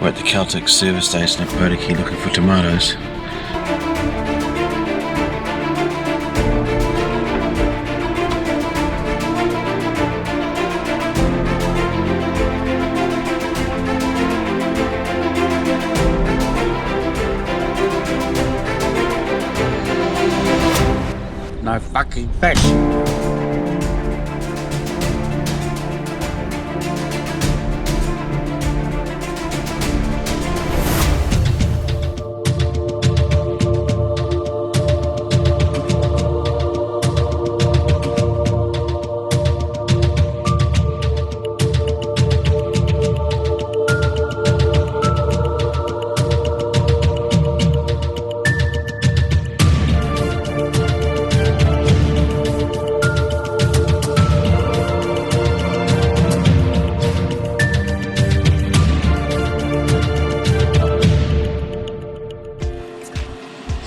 We're at the Celtic service station at Motorbike looking for tomatoes. No fucking fish.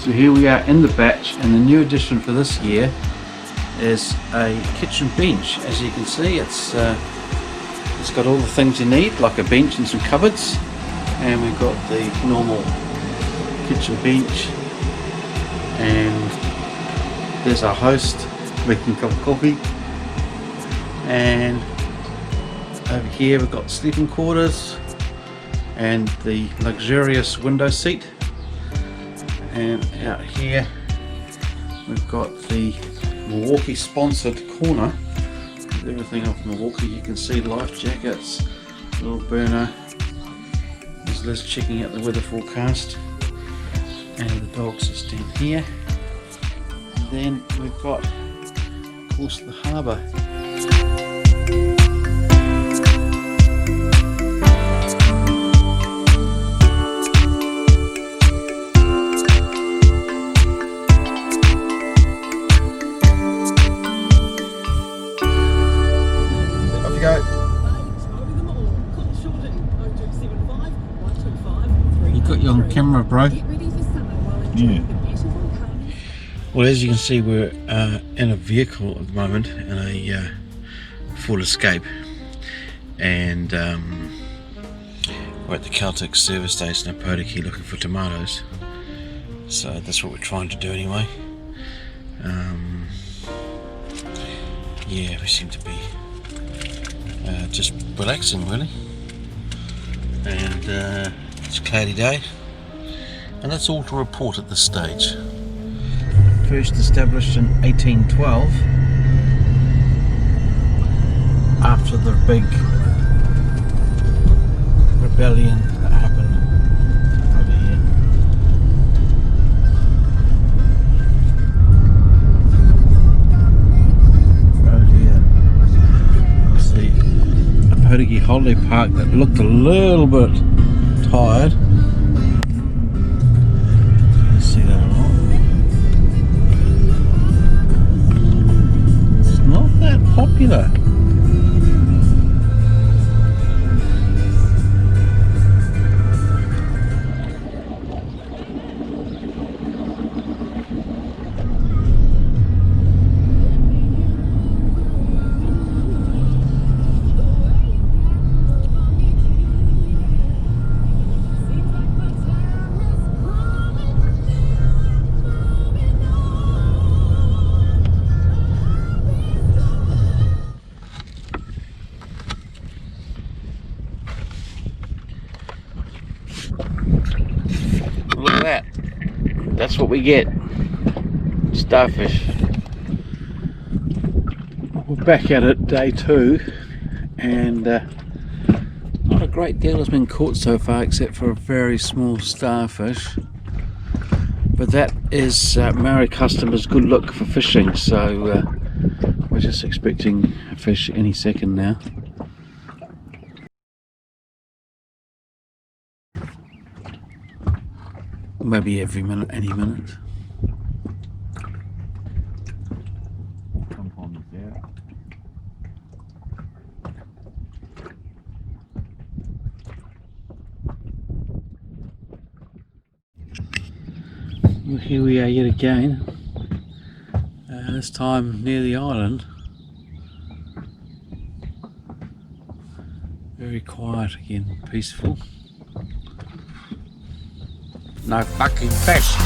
So here we are in the batch, and the new addition for this year is a kitchen bench. As you can see, it's got all the things you need, like a bench and some cupboards, and we've got the normal kitchen bench, and there's our host making a cup of coffee, and over here we've got sleeping quarters and the luxurious window seat. And out here we've got the Milwaukee sponsored corner with everything off Milwaukee. You can see life jackets, little burner. There's Liz checking out the weather forecast, and the dogs are stand here. And then we've got, of course, the harbour. You got you on camera, bro. Yeah. Well, as you can see, we're in a vehicle at the moment, in a full escape, and we're at the Celtic service station at Motorbike looking for tomatoes. So that's what we're trying to do anyway. Yeah, we seem to be just relaxing, really, and it's a cloudy day, and that's all to report at this stage. First established in 1812 after the big rebellion that happened over here. Motorbike holiday park that looked a little bit tired. You can see that a lot. It's not that popular. Look at that. That's what we get. Starfish. We're back at it, day 2, and not a great deal has been caught so far except for a very small starfish. But that is Maori customers' good luck for fishing, so we're just expecting a fish any second now. Maybe every minute, any minute. Well, here we are yet again, this time near the island. Very quiet again, peaceful. No fucking fish.